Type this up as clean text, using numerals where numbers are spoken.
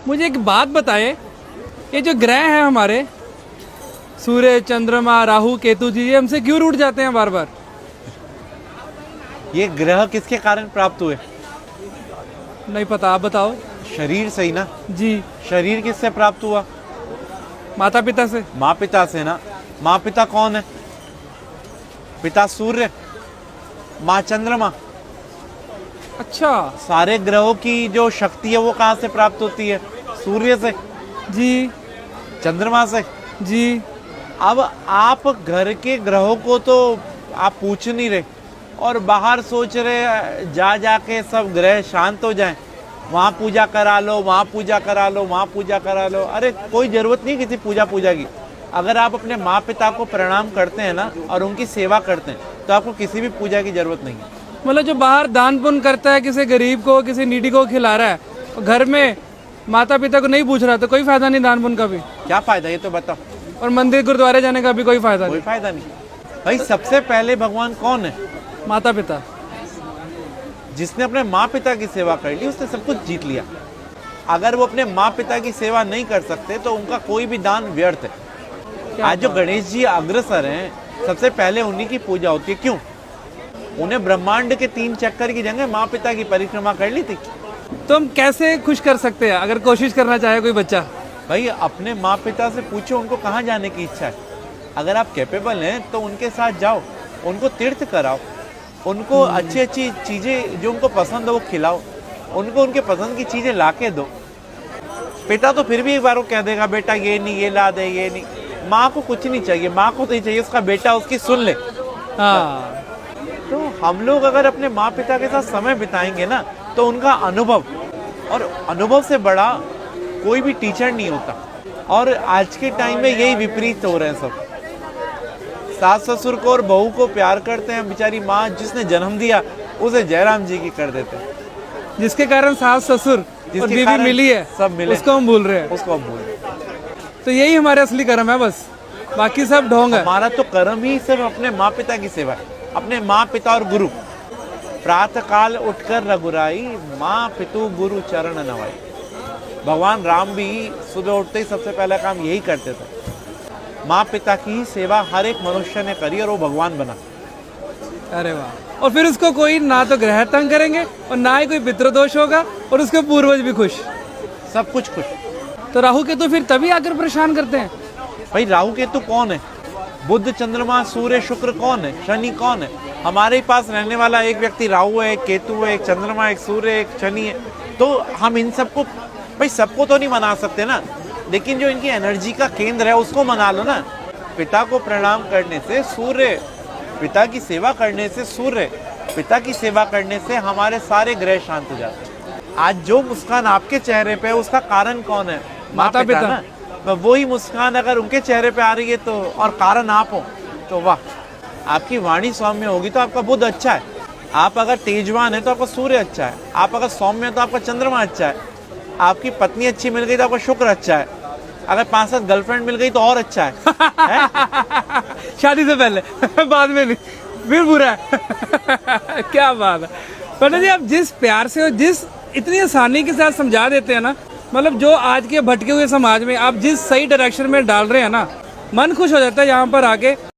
मुझे एक बात बताएं, ये जो ग्रह हैं हमारे सूर्य, चंद्रमा, राहु, केतु जी, ये हमसे क्यों रूठ जाते हैं बार बार? ये ग्रह किसके कारण प्राप्त हुए? नहीं पता, आप बताओ। शरीर से ही ना। जी। शरीर किससे प्राप्त हुआ? माता पिता से। माँ पिता से ना। माँ पिता कौन है? पिता सूर्य, माँ चंद्रमा। अच्छा। सारे ग्रहों की जो शक्ति है वो कहाँ से प्राप्त होती है? सूर्य से। जी। चंद्रमा से। जी। अब आप घर के ग्रहों को तो आप पूछ नहीं रहे और बाहर सोच रहे जा जाके सब ग्रह शांत हो जाएं, वहाँ पूजा करा लो, वहाँ पूजा करा लो, वहाँ पूजा करा लो। अरे कोई जरूरत नहीं किसी पूजा की। अगर आप अपने माँ पिता को प्रणाम करते हैं ना और उनकी सेवा करते हैं तो आपको किसी भी पूजा की जरूरत नहीं है। मतलब जो बाहर दान पुण्य करता है, किसी गरीब को, किसी नीडी को खिला रहा है, और घर में माता पिता को नहीं पूछ रहा, तो कोई फायदा नहीं दान पुण्य का भी। क्या फायदा ये तो बताओ। और मंदिर गुरुद्वारे जाने का भी कोई फायदा कोई नहीं। फायदा नहीं। भाई सबसे पहले भगवान कौन है? माता पिता। जिसने अपने माँ पिता की सेवा कर ली उसने सब कुछ जीत लिया। अगर वो अपने माँ पिता की सेवा नहीं कर सकते तो उनका कोई भी दान व्यर्थ है। आज जो गणेश जी अग्रसर हैं, सबसे पहले उन्हीं की पूजा होती है। क्यों? उन्हें ब्रह्मांड के 3 चक्कर की जगह माँ पिता की परिक्रमा कर ली थी। तो हम कैसे खुश कर सकते हैं अगर कोशिश करना चाहे कोई बच्चा? भाई अपने माँ पिता से पूछो उनको कहाँ जाने की इच्छा है। अगर आप कैपेबल हैं तो उनके साथ जाओ, उनको तीर्थ कराओ, उनको अच्छी अच्छी चीज़ें जो उनको पसंद हो वो खिलाओ, उनको उनके पसंद की चीज़ें ला के दो। पिता तो फिर भी एक बार वो कह देगा बेटा ये नहीं, ये ला दे, ये नहीं। माँ को कुछ नहीं चाहिए, माँ को तो चाहिए उसका बेटा उसकी सुन ले। हाँ। तो हम लोग अगर अपने माँ पिता के साथ समय बिताएंगे ना तो उनका अनुभव, और अनुभव से बड़ा कोई भी टीचर नहीं होता। और आज के टाइम में यही विपरीत हो रहे हैं सब। सास ससुर को और बहू को प्यार करते हैं, बेचारी माँ जिसने जन्म दिया उसे जयराम जी की कर देते हैं। जिसके कारण सास ससुर और बीवी मिली है, सब मिले, उसको हम भूल रहे हैं। उसको हम भूल रहे हैं। तो यही हमारे असली कर्म है, बस बाकी सब ढोंग है। हमारा तो कर्म ही सिर्फ अपने माँ पिता की सेवा है, अपने माँ पिता और गुरु। प्रातः काल उठकर रघुराई, माँ पितु गुरु चरण नवाई। भगवान राम भी सुबह उठते ही सबसे पहला काम यही करते थे। माँ पिता की ही सेवा हर एक मनुष्य ने करी और वो भगवान बना। अरे वाह। और फिर उसको कोई ना तो ग्रह तंग करेंगे और ना ही कोई पितृदोष होगा और उसके पूर्वज भी खुश, सब कुछ खुश। तो राहु केतु फिर तभी आकर परेशान करते हैं। भाई राहु केतु कौन है? बुध, चंद्रमा, सूर्य, शुक्र कौन है? शनि कौन है? हमारे ही पास रहने वाला एक व्यक्ति राहु है, एक केतु है, एक चंद्रमा, एक सूर्य, एक शनि है। तो हम इन सबको, भाई सबको तो नहीं मना सकते ना, लेकिन जो इनकी एनर्जी का केंद्र है उसको मना लो ना। पिता को प्रणाम करने से सूर्य, पिता की सेवा करने से सूर्य, पिता की सेवा करने से हमारे सारे ग्रह शांत हो जाते हैं। आज जो मुस्कान आपके चेहरे पे है उसका कारण कौन है? माता पिता ना। तो वही मुस्कान अगर उनके चेहरे पे आ रही है तो, और कारण आप हो, तो वाह। आपकी वाणी सौम्य होगी तो आपका बुध अच्छा है। आप अगर तेजवान है तो आपका सूर्य अच्छा है। आप अगर सौम्य है तो आपका चंद्रमा अच्छा है। आपकी पत्नी अच्छी मिल गई तो आपका शुक्र अच्छा है। अगर 5-7 गर्लफ्रेंड मिल गई तो और अच्छा है, है? शादी से पहले बाद में नहीं, फिर बुरा है। क्या बात है पंडित जी, आप जिस प्यार से और जिस इतनी आसानी के साथ समझा देते हैं ना, मतलब जो आज के भटके हुए समाज में आप जिस सही डायरेक्शन में डाल रहे हैं ना, मन खुश हो जाता है यहाँ पर आके।